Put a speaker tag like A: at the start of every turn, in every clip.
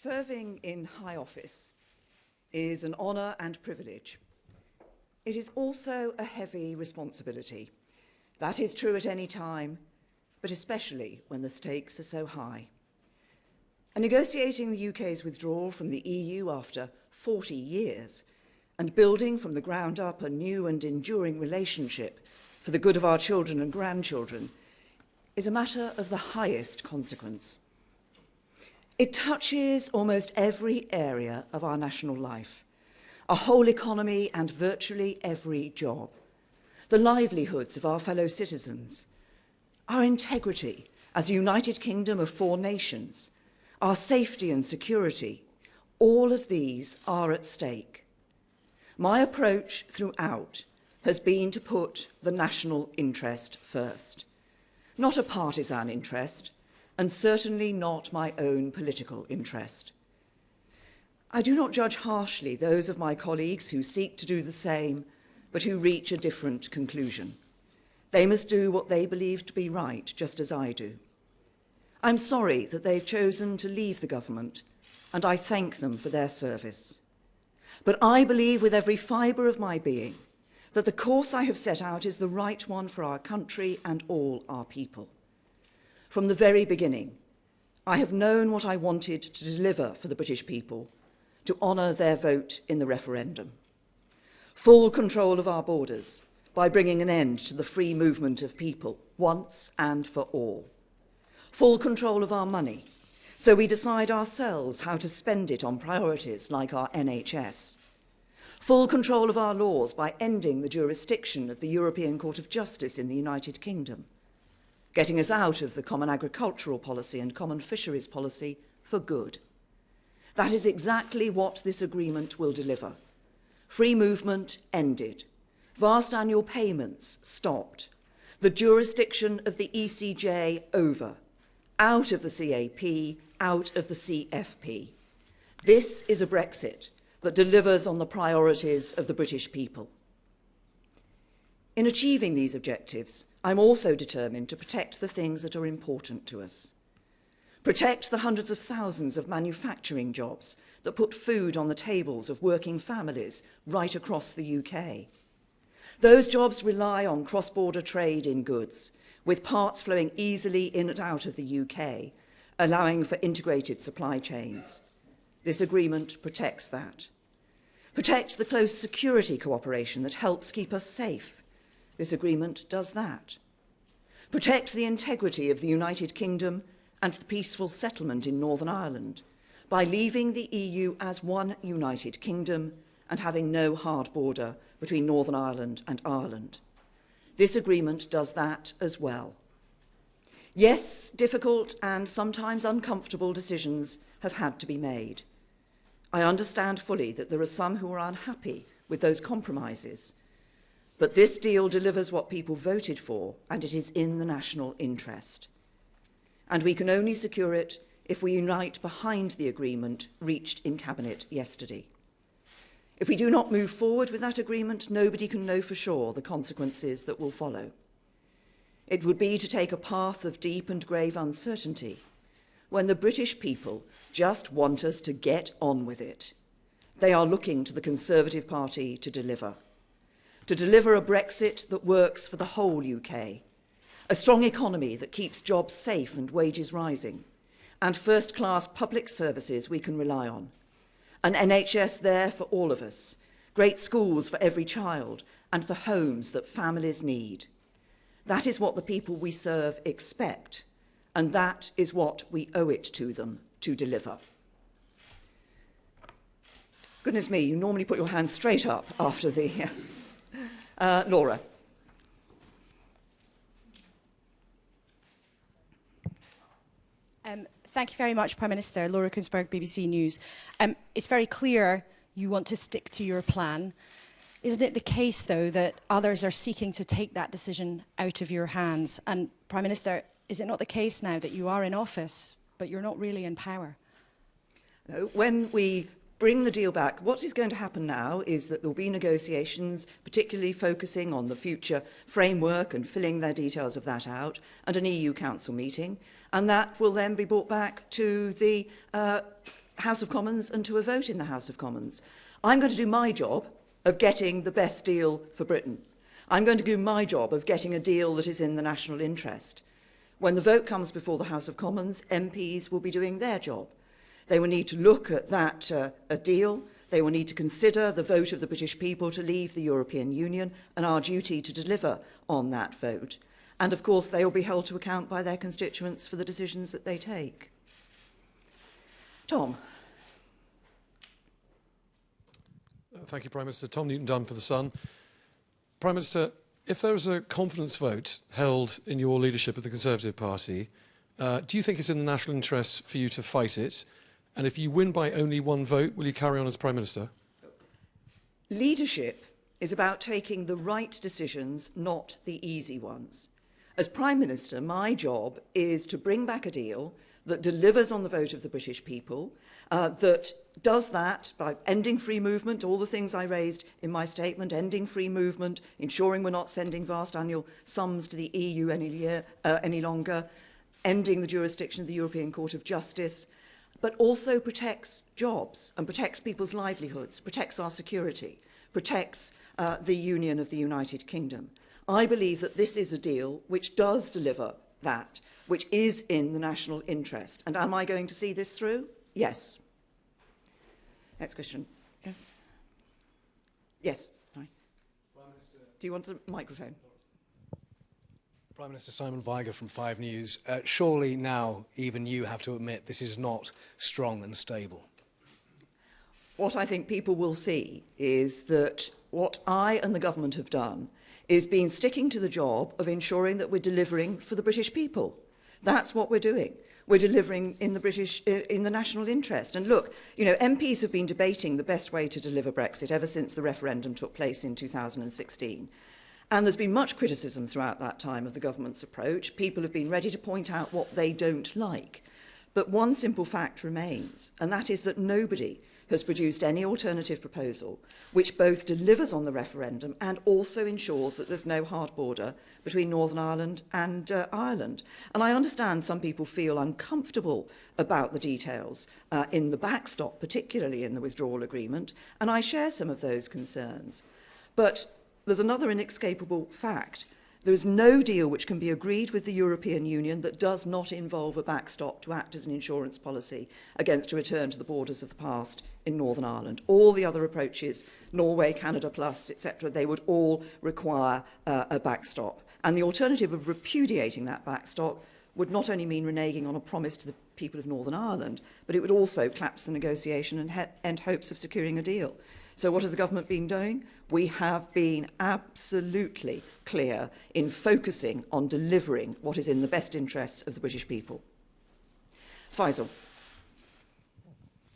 A: Serving in high office is an honour and privilege. It is also a heavy responsibility. That is true at any time, but especially when the stakes are so high. And negotiating the UK's withdrawal from the EU after 40 years and building from the ground up a new and enduring relationship for the good of our children and grandchildren is a matter of the highest consequence. It touches almost every area of our national life, our whole economy and virtually every job, the livelihoods of our fellow citizens, our integrity as a United Kingdom of 4 nations, our safety and security. All of these are at stake. My approach throughout has been to put the national interest first, not a partisan interest, and certainly not my own political interest. I do not judge harshly those of my colleagues who seek to do the same, but who reach a different conclusion. They must do what they believe to be right, just as I do. I'm sorry that they've chosen to leave the government, and I thank them for their service. But I believe with every fibre of my being that the course I have set out is the right one for our country and all our people. From the very beginning, I have known what I wanted to deliver for the British people, to honour their vote in the referendum. Full control of our borders by bringing an end to the free movement of people, once and for all. Full control of our money, so we decide ourselves how to spend it on priorities like our NHS. Full control of our laws by ending the jurisdiction of the European Court of Justice in the United Kingdom, getting us out of the common agricultural policy and common fisheries policy for good. That is exactly what this agreement will deliver. Free movement ended. Vast annual payments stopped. The jurisdiction of the ECJ over. Out of the CAP, out of the CFP. This is a Brexit that delivers on the priorities of the British people. In achieving these objectives, I'm also determined to protect the things that are important to us. Protect the hundreds of thousands of manufacturing jobs that put food on the tables of working families right across the UK. Those jobs rely on cross-border trade in goods, with parts flowing easily in and out of the UK, allowing for integrated supply chains. This agreement protects that. Protect the close security cooperation that helps keep us safe. This agreement does that. Protect the integrity of the United Kingdom and the peaceful settlement in Northern Ireland by leaving the EU as one United Kingdom and having no hard border between Northern Ireland and Ireland. This agreement does that as well. Yes, difficult and sometimes uncomfortable decisions have had to be made. I understand fully that there are some who are unhappy with those compromises. But this deal delivers what people voted for, and it is in the national interest. And we can only secure it if we unite behind the agreement reached in Cabinet yesterday. If we do not move forward with that agreement, nobody can know for sure the consequences that will follow. It would be to take a path of deep and grave uncertainty when the British people just want us to get on with it. They are looking to the Conservative Party to deliver a Brexit that works for the whole UK, a strong economy that keeps jobs safe and wages rising, and first-class public services we can rely on, an NHS there for all of us, great schools for every child, and the homes that families need. That is what the people we serve expect, and that is what we owe it to them to deliver. Goodness me, you normally put your hand straight up after the... Laura.
B: Thank you very much, Prime Minister. Laura Kunsberg, BBC News. It's very clear you want to stick to your plan. Isn't it the case, though, that others are seeking to take that decision out of your hands? And, Prime Minister, is it not the case now that you are in office, but you're not really in power?
A: No, when we bring the deal back, what is going to happen now is that there will be negotiations, particularly focusing on the future framework and filling their details of that out, and an EU Council meeting, and that will then be brought back to the House of Commons and to a vote in the House of Commons. I'm going to do my job of getting the best deal for Britain. I'm going to do my job of getting a deal that is in the national interest. When the vote comes before the House of Commons, MPs will be doing their job. They will need to look at that a deal. They will need to consider the vote of the British people to leave the European Union and our duty to deliver on that vote. And of course, they will be held to account by their constituents for the decisions that they take. Tom.
C: Thank you, Prime Minister. Tom Newton-Dunn for The Sun. Prime Minister, if there was a confidence vote held in your leadership of the Conservative Party, do you think it's in the national interest for you to fight it? And if you win by only one vote, will you carry on as Prime Minister?
A: Leadership is about taking the right decisions, not the easy ones. As Prime Minister, my job is to bring back a deal that delivers on the vote of the British people, that does that by ending free movement, all the things I raised in my statement, ending free movement, ensuring we're not sending vast annual sums to the EU any longer, ending the jurisdiction of the European Court of Justice, but also protects jobs and protects people's livelihoods, protects our security, protects the Union of the United Kingdom. I believe that this is a deal which does deliver that, which is in the national interest. And am I going to see this through? Yes. Next question. Yes. Yes. Sorry. Do you want a microphone?
D: Prime Minister Simon Viger from 5 News. Surely now even you have to admit this is not strong and stable.
A: What I think people will see is that what I and the government have done is been sticking to the job of ensuring that we're delivering for the British people. That's what we're doing. We're delivering in the national interest. And look, you know, MPs have been debating the best way to deliver Brexit ever since the referendum took place in 2016. And there's been much criticism throughout that time of the government's approach. People have been ready to point out what they don't like. But one simple fact remains, and that is that nobody has produced any alternative proposal which both delivers on the referendum and also ensures that there's no hard border between Northern Ireland and Ireland. And I understand some people feel uncomfortable about the details in the backstop, particularly in the withdrawal agreement, and I share some of those concerns. But there's another inescapable fact. There is no deal which can be agreed with the European Union that does not involve a backstop to act as an insurance policy against a return to the borders of the past in Northern Ireland. All the other approaches, Norway, Canada Plus, etc., they would all require a backstop. And the alternative of repudiating that backstop would not only mean reneging on a promise to the people of Northern Ireland, but it would also collapse the negotiation and end hopes of securing a deal. So what has the government been doing? We have been absolutely clear in focusing on delivering what is in the best interests of the British people. Faisal.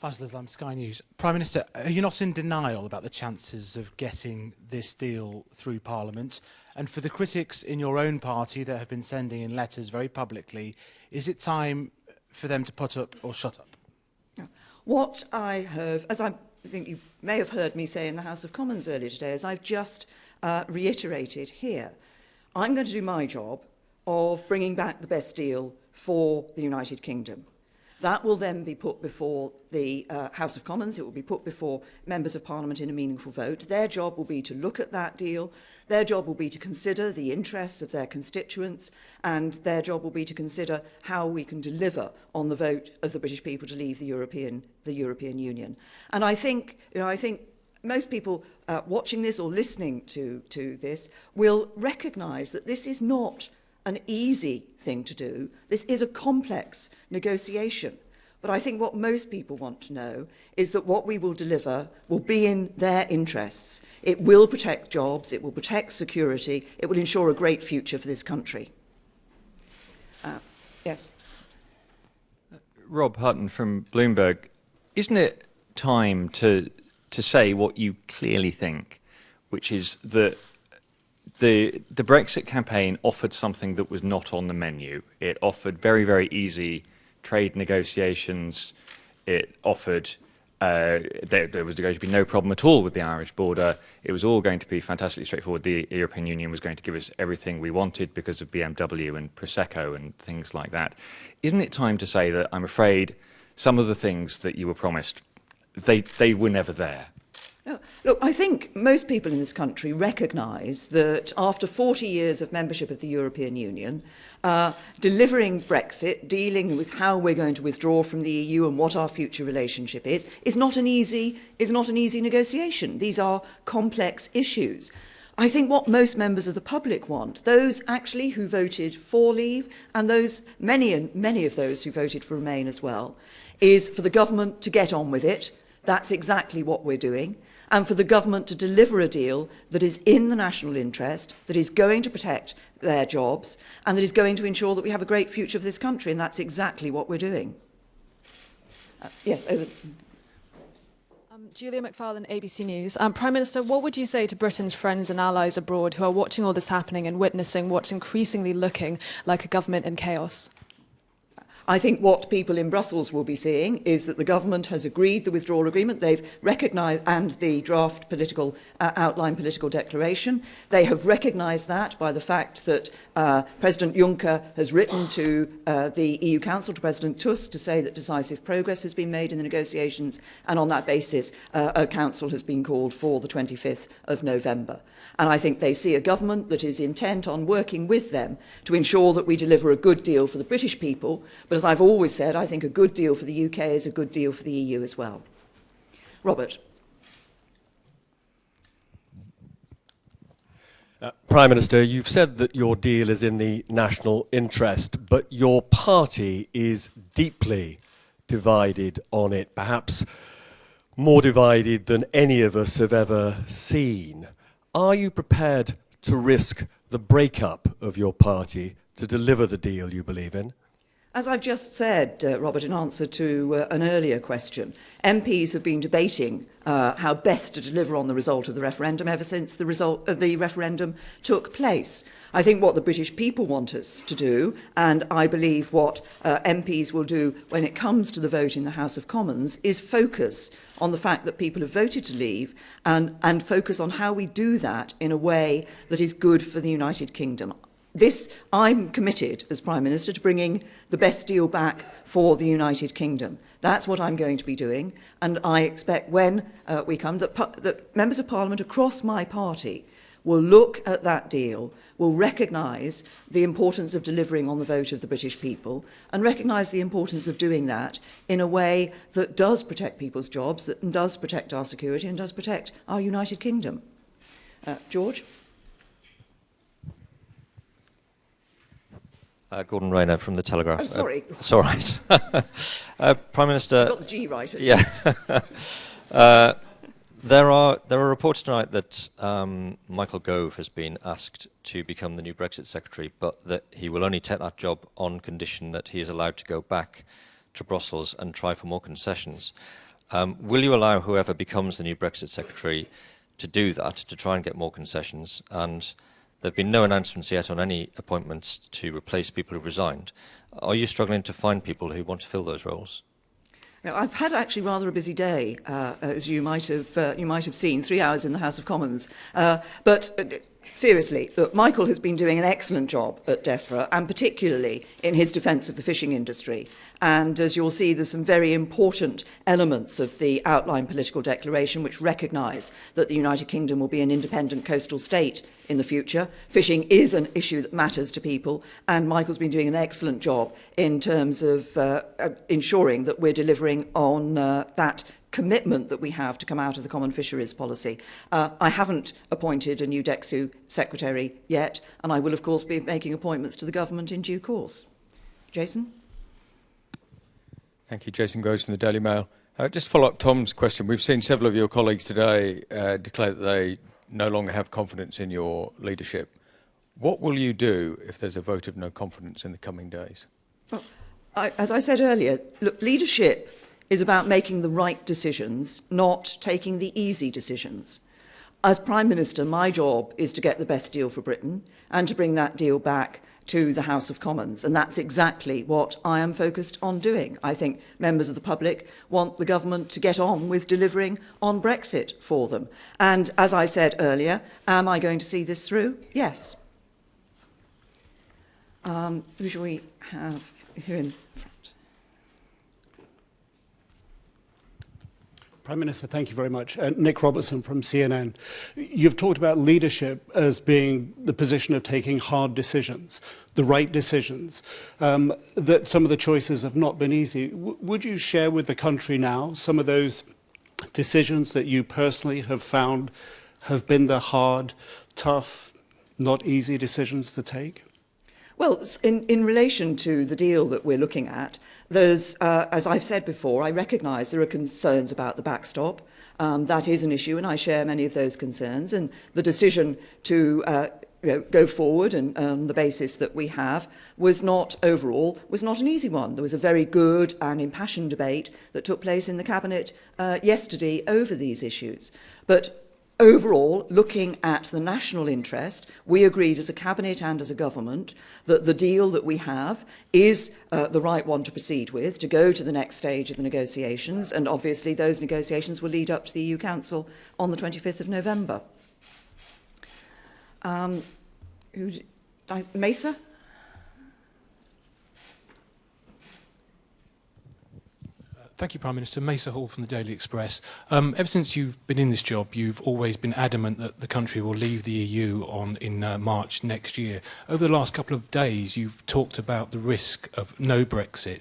E: Faisal Islam, Sky News. Prime Minister, are you not in denial about the chances of getting this deal through Parliament? And for the critics in your own party that have been sending in letters very publicly, is it time for them to put up or shut up?
A: What I have, as I think you may have heard me say in the House of Commons earlier today, as I've just reiterated here, I'm going to do my job of bringing back the best deal for the United Kingdom. That will then be put before the House of Commons. It will be put before members of Parliament in a meaningful vote. Their job will be to look at that deal. Their job will be to consider the interests of their constituents, and their job will be to consider how we can deliver on the vote of the British people to leave the European Union. And I think most people watching this or listening to this will recognise that this is not an easy thing to do. This is a complex negotiation. But I think what most people want to know is that what we will deliver will be in their interests. It will protect jobs, it will protect security, it will ensure a great future for this country. Yes.
F: Rob Hutton from Bloomberg. Isn't it time to say what you clearly think, which is that the Brexit campaign offered something that was not on the menu? It offered very, very easy trade negotiations. It offered there was going to be no problem at all with the Irish border. It was all going to be fantastically straightforward. The European Union was going to give us everything we wanted because of BMW and Prosecco and things like that. Isn't it time to say that I'm afraid some of the things that you were promised, they were never there.
A: No, look, I think most people in this country recognise that after 40 years of membership of the European Union, delivering Brexit, dealing with how we're going to withdraw from the EU and what our future relationship is not an easy negotiation. These are complex issues. I think what most members of the public want, those actually who voted for leave and many of those who voted for Remain as well, is for the government to get on with it. That's exactly what we're doing. And for the government to deliver a deal that is in the national interest, that is going to protect their jobs, and that is going to ensure that we have a great future for this country, and that's exactly what we're doing. Yes, over.
G: Julia McFarlane, ABC News. Prime Minister, what would you say to Britain's friends and allies abroad who are watching all this happening and witnessing what's increasingly looking like a government in chaos?
A: I think what people in Brussels will be seeing is that the government has agreed the withdrawal agreement. They've recognised, and the draft outline political declaration. They have recognised that by the fact that President Juncker has written to the EU Council, to President Tusk, to say that decisive progress has been made in the negotiations, and on that basis, a council has been called for the 25th of November. And I think they see a government that is intent on working with them to ensure that we deliver a good deal for the British people. But as I've always said, I think a good deal for the UK is a good deal for the EU as well. Robert.
H: Prime Minister, you've said that your deal is in the national interest, but your party is deeply divided on it, perhaps more divided than any of us have ever seen. Are you prepared to risk the breakup of your party to deliver the deal you believe in?
A: As I've just said, Robert, in answer to an earlier question, MPs have been debating how best to deliver on the result of the referendum ever since the result of the referendum took place. I think what the British people want us to do, and I believe what MPs will do when it comes to the vote in the House of Commons, is focus on the fact that people have voted to leave and focus on how we do that in a way that is good for the United Kingdom. I'm committed as Prime Minister to bringing the best deal back for the United Kingdom. That's what I'm going to be doing, and I expect when we come that members of Parliament across my party will look at that deal, will recognise the importance of delivering on the vote of the British people, and recognise the importance of doing that in a way that does protect people's jobs, that does protect our security, and does protect our United Kingdom. George?
I: Gordon Rayner from The Telegraph.
A: Oh, sorry.
I: It's all right. Prime Minister...
A: You got the G right.
I: Yeah. There are reports tonight that Michael Gove has been asked to become the new Brexit Secretary, but that he will only take that job on condition that he is allowed to go back to Brussels and try for more concessions. Will you allow whoever becomes the new Brexit Secretary to do that, to try and get more concessions? And there have been no announcements yet on any appointments to replace people who've resigned. Are you struggling to find people who want to fill those roles?
A: Now, I've had actually rather a busy day, as you might have seen, 3 hours in the House of Commons. Seriously, look, Michael has been doing an excellent job at DEFRA, and particularly in his defence of the fishing industry. And as you'll see, there's some very important elements of the outline political declaration which recognise that the United Kingdom will be an independent coastal state in the future. Fishing is an issue that matters to people, and Michael's been doing an excellent job in terms of ensuring that we're delivering on that commitment that we have to come out of the common fisheries policy. I haven't appointed a new DEXU secretary yet, and I will of course be making appointments to the government in due course. Jason?
J: Thank you. Jason Groves from the Daily Mail. Just to follow up Tom's question, we've seen several of your colleagues today declare that they no longer have confidence in your leadership. What will you do if there's a vote of no confidence in the coming days?
A: Well, as I said earlier, look, leadership is about making the right decisions, not taking the easy decisions. As Prime Minister, my job is to get the best deal for Britain and to bring that deal back to the House of Commons, and that's exactly what I am focused on doing. I think members of the public want the government to get on with delivering on Brexit for them. And as I said earlier, am I going to see this through? Yes. Who shall we have here in front?
K: Prime Minister, thank you very much. Nick Robertson from CNN. You've talked about leadership as being the position of taking hard decisions, the right decisions, that some of the choices have not been easy. Would you share with the country now some of those decisions that you personally have found have been the hard, tough, not easy decisions to take?
A: Well, in relation to the deal that we're looking at, there's, as I've said before, I recognise there are concerns about the backstop. That is an issue, and I share many of those concerns. And the decision to go forward and on the basis that we have was not an easy one. There was a very good and impassioned debate that took place in the Cabinet yesterday over these issues. But overall, looking at the national interest, we agreed as a Cabinet and as a government that the deal that we have is the right one to proceed with, to go to the next stage of the negotiations, and obviously those negotiations will lead up to the EU Council on the 25th of November. Mesa?
L: Thank you, Prime Minister. Mesa Hall from the Daily Express. Ever since you've been in this job, you've always been adamant that the country will leave the EU in March next year. Over the last couple of days, you've talked about the risk of no Brexit.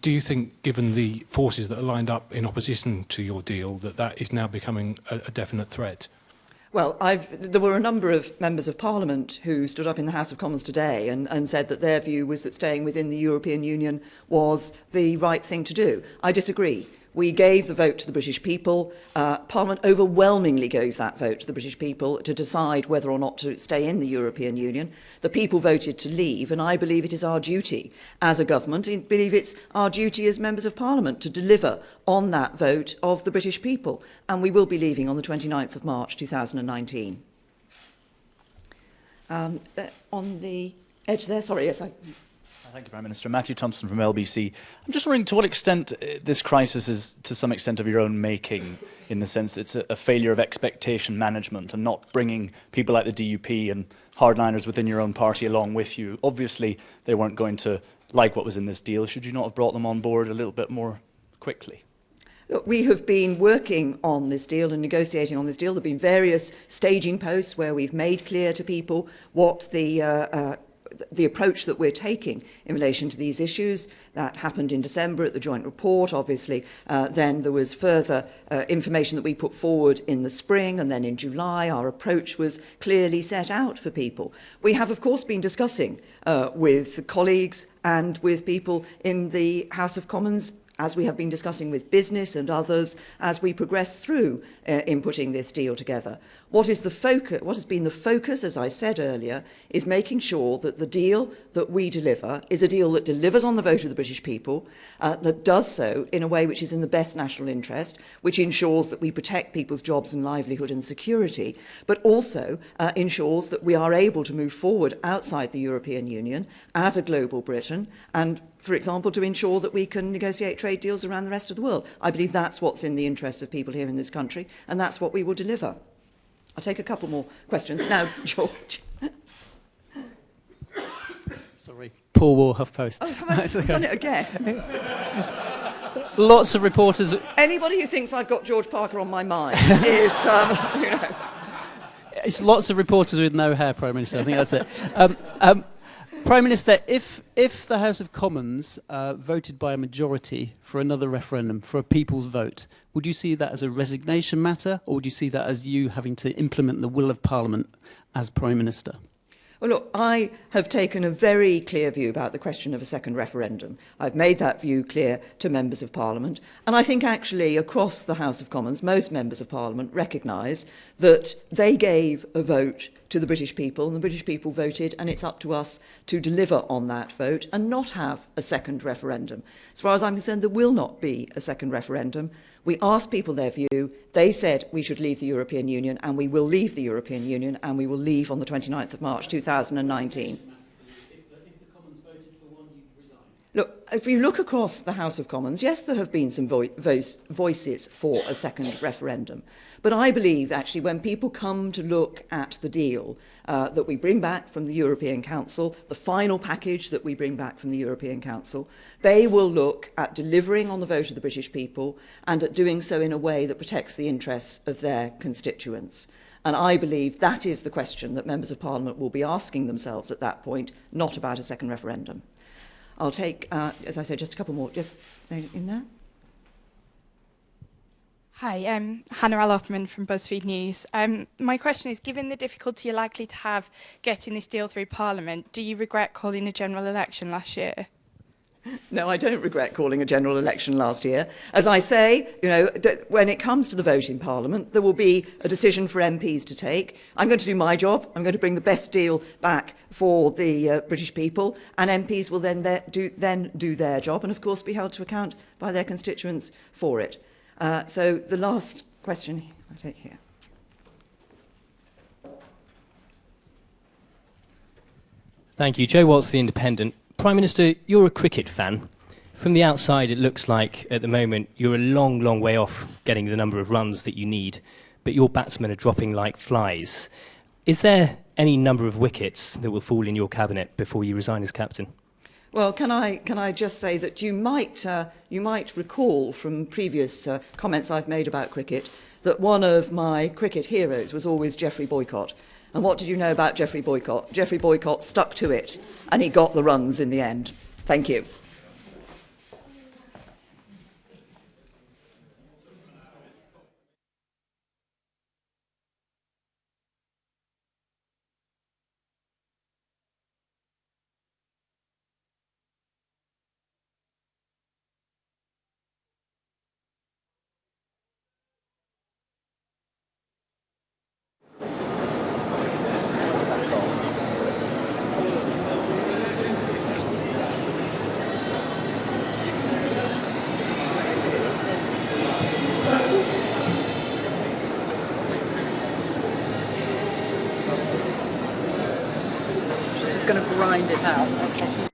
L: Do you think, given the forces that are lined up in opposition to your deal, that is now becoming a definite threat?
A: Well, there were a number of members of Parliament who stood up in the House of Commons today and said that their view was that staying within the European Union was the right thing to do. I disagree. We gave the vote to the British people. Parliament overwhelmingly gave that vote to the British people to decide whether or not to stay in the European Union. The people voted to leave, and I believe it is our duty as a government, I believe it's our duty as members of Parliament to deliver on that vote of the British people. And we will be leaving on the 29th of March 2019. On the edge there, sorry, yes,
M: Thank you, Prime Minister. Matthew Thompson from LBC. I'm just wondering to what extent this crisis is to some extent of your own making, in the sense that it's a failure of expectation management and not bringing people like the DUP and hardliners within your own party along with you. Obviously, they weren't going to like what was in this deal. Should you not have brought them on board a little bit more quickly?
A: We have been working on this deal and negotiating on this deal. There have been various staging posts where we've made clear to people what the approach that we're taking in relation to these issues. That happened in December at the joint report. Obviously, then there was further information that we put forward in the spring, and then in July our approach was clearly set out for people. We have, of course, been discussing with colleagues and with people in the House of Commons, as we have been discussing with business and others as we progress through in putting this deal together. What has been the focus, as I said earlier, is making sure that the deal that we deliver is a deal that delivers on the vote of the British people, that does so in a way which is in the best national interest, which ensures that we protect people's jobs and livelihood and security, but also ensures that we are able to move forward outside the European Union as a global Britain, and for example, to ensure that we can negotiate trade deals around the rest of the world. I believe that's what's in the interests of people here in this country, and that's what we will deliver. I'll take a couple more questions. Now, George.
N: Sorry. Paul War, HuffPost.
A: Oh, have I done it again?
N: Lots of reporters...
A: Anybody who thinks I've got George Parker on my mind is,
N: It's lots of reporters with no hair, Prime Minister. I think that's it. Prime Minister, if the House of Commons voted by a majority for another referendum, for a people's vote, would you see that as a resignation matter, or would you see that as you having to implement the will of Parliament as Prime Minister?
A: Well, look, I have taken a very clear view about the question of a second referendum. I've made that view clear to members of Parliament. And I think actually across the House of Commons, most members of Parliament recognise that they gave a vote to the British people, and the British people voted, and it's up to us to deliver on that vote and not have a second referendum. As far as I'm concerned, there will not be a second referendum. We asked people their view. They said we should leave the European Union, and we will leave the European Union, and we will leave on the 29th of March 2019. Look, if you look across the House of Commons, yes, there have been some voices for a second referendum. But I believe, actually, when people come to look at the deal that we bring back from the European Council, the final package that we bring back from the European Council, they will look at delivering on the vote of the British people and at doing so in a way that protects the interests of their constituents. And I believe that is the question that members of Parliament will be asking themselves at that point, not about a second referendum. I'll take, as I said, just a couple more. Just in there.
O: Hi, I'm Hannah Al-Othman from BuzzFeed News. My question is, given the difficulty you're likely to have getting this deal through Parliament, do you regret calling a general election last year?
A: No, I don't regret calling a general election last year. As I say, you know, when it comes to the vote in Parliament, there will be a decision for MPs to take. I'm going to do my job. I'm going to bring the best deal back for the British people, and MPs will then do their job and, of course, be held to account by their constituents for it. So the last question I'll take here.
P: Thank you. Joe Waltz, The Independent. Prime Minister, you're a cricket fan. From the outside, it looks like, at the moment, you're a long, long way off getting the number of runs that you need, but your batsmen are dropping like flies. Is there any number of wickets that will fall in your cabinet before you resign as captain?
A: Well, can I just say that you might recall from previous comments I've made about cricket that one of my cricket heroes was always Geoffrey Boycott. And what did you know about Geoffrey Boycott? Geoffrey Boycott stuck to it, and he got the runs in the end. Thank you.
Q: She's just going to grind it out. Okay.